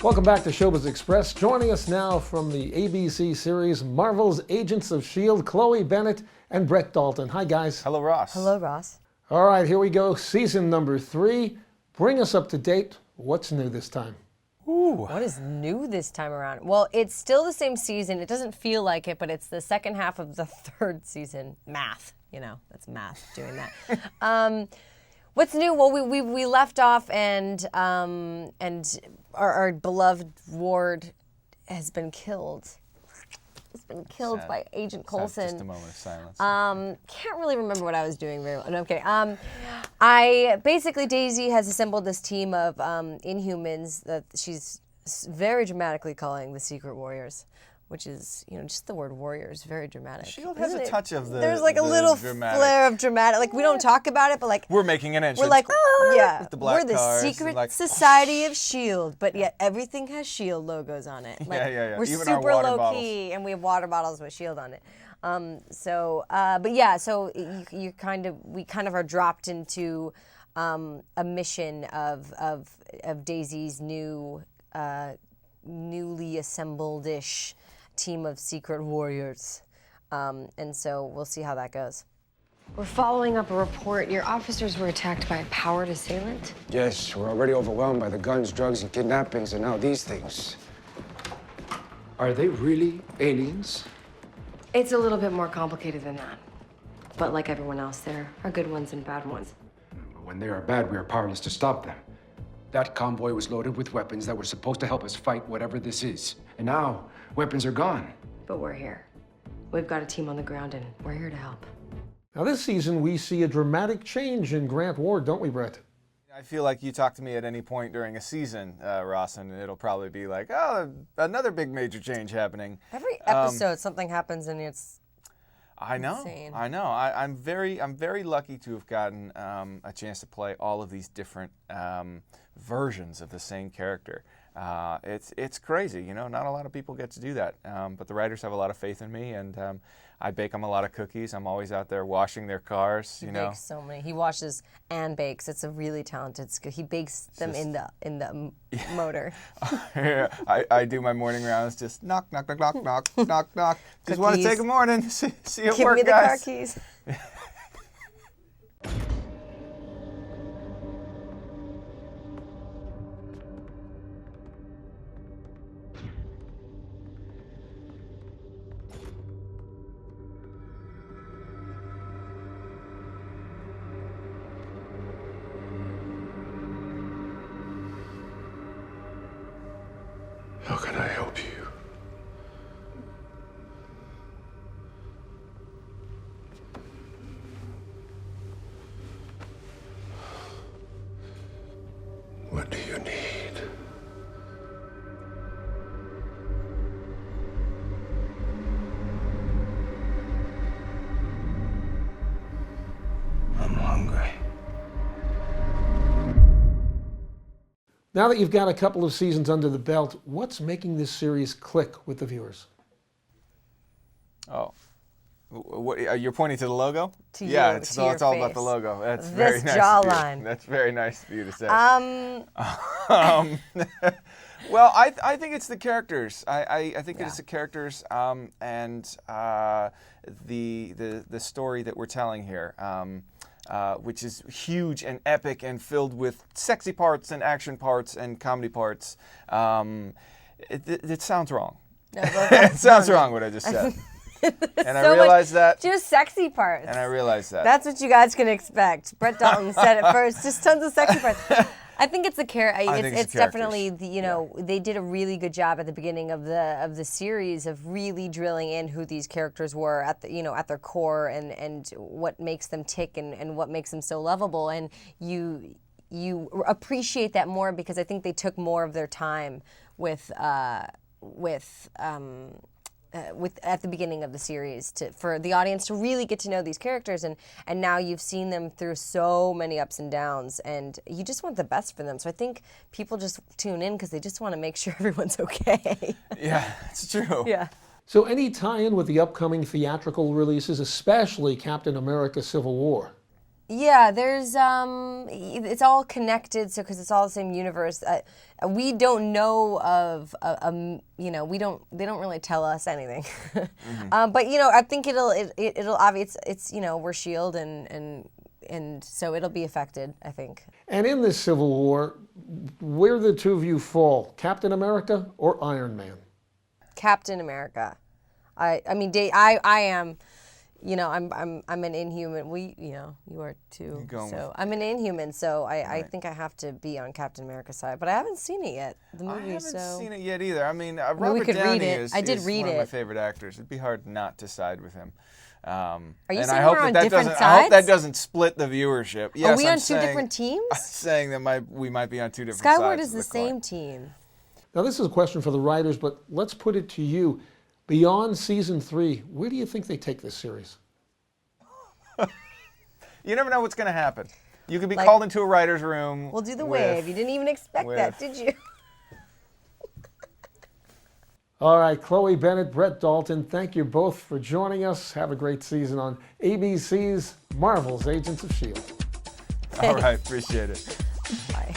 Welcome back to Showbiz Express. Joining us now from the ABC series Marvel's Agents of S.H.I.E.L.D., Chloe Bennet and Brett Dalton. Hi, guys. Hello, Ross. Hello, Ross. All right, here we go. Season number 3. Bring us up to date. What's new this time? Ooh. What is new this time around? Well, it's still the same season. It doesn't feel like it, but it's the second half of the 3rd season. Math, you know, that's math doing that. What's new? Well, we left off, and our beloved Ward has been killed. He's been killed by Agent Coulson. Just a moment of silence. Can't really remember what I was doing very well. No, I'm kidding. I basically, Daisy has assembled this team of Inhumans that she's very dramatically calling the Secret Warriors, which is, you know, just the word warrior is very dramatic. S.H.I.E.L.D. has a touch of the There's like a little dramatic flare of dramatic. Like, we don't talk about it, but like we're making an entrance. we're like, yeah, with the black we're the cars secret like, society of S.H.I.E.L.D., but yet everything has S.H.I.E.L.D. logos on it. Like, yeah. We're Even our super water low bottles. key, and we have water bottles with S.H.I.E.L.D. on it. But yeah, so we kind of are dropped into a mission of Daisy's newly assembled-ish team of secret warriors. And so we'll see how that goes. We're following up a report. Your officers were attacked by a powered assailant? Yes, we're already overwhelmed by the guns, drugs, and kidnappings, and now these things. Are they really aliens? It's a little bit more complicated than that. But like everyone else, there are good ones and bad ones. When they are bad, we are powerless to stop them. That convoy was loaded with weapons that were supposed to help us fight whatever this is. And now, weapons are gone. But we're here. We've got a team on the ground, and we're here to help. Now, this season, we see a dramatic change in Grant Ward, don't we, Brett? I feel like you talk to me at any point during a season, Ross, and it'll probably be like, oh, another big major change happening. Every episode, something happens, and it's I know. insane. I know. I'm very lucky to have gotten a chance to play all of these different versions of the same character. It's crazy, you know. Not a lot of people get to do that, but the writers have a lot of faith in me, and I bake them a lot of cookies. I'm always out there washing their cars. He bakes so many. He washes and bakes. It's a really talented skill. He bakes them in the motor. Yeah, I do my morning rounds. Just knock, knock, knock, knock, knock, knock, knock. Just want to take a morning. See you at Give work, me the guys. car keys. How can I help you? What do you need? I'm hungry. Now that you've got a couple of seasons under the belt, what's making this series click with the viewers? Oh. What, you're pointing to the logo? To yeah, you, it's to all your about face. the logo. That's This very nice. jawline. That's very nice of you to say. Well, I think it's the characters. I think it's the characters and the story that we're telling here, which is huge and epic and filled with sexy parts and action parts and comedy parts. It sounds wrong. No, It sounds wrong what I just said. And I so realized that. Just sexy parts. And I realized that. That's what you guys can expect. Brett Dalton said it first. Just tons of sexy parts. I think it's a it's definitely they did a really good job at the beginning of the series of really drilling in who these characters were at their core and what makes them tick and what makes them so lovable, and you appreciate that more because I think they took more of their time with at the beginning of the series for the audience to really get to know these characters, and now you've seen them through so many ups and downs, and you just want the best for them. So I think people just tune in because they just want to make sure everyone's okay. Yeah, it's true. Yeah. So any tie-in with the upcoming theatrical releases, especially Captain America Civil War? Yeah, there's it's all connected, so because it's all the same universe. We don't know of you know, they don't really tell us anything. But you know, I think it'll obvious. It's you know, we're S.H.I.E.L.D. and so it'll be affected, I think. And in this Civil War, where do the two of you fall? Captain America or Iron Man? Captain America. I mean, I am. You know, I'm an Inhuman. You know, you are too. So I'm an Inhuman. So I think I have to be on Captain America's side. But I haven't seen it yet. The movie. I haven't seen it yet either. I mean, Robert we could Downey read it. is, I did is read one of my it. favorite actors. It'd be hard not to side with him. Are you and saying I hope we're on that different doesn't. sides? I hope that doesn't split the viewership. Yes, Are we I'm on two different teams? I'm saying that we might be on two different Skyward sides. is the same team. Now, this is a question for the writers, but let's put it to you. Beyond season 3, where do you think they take this series? You never know what's going to happen. You could be Like- called into a writer's room. We'll do the with- wave. You didn't even expect that, did you? All right, Chloe Bennet, Brett Dalton, thank you both for joining us. Have a great season on ABC's Marvel's Agents of S.H.I.E.L.D. All right, appreciate it. Bye.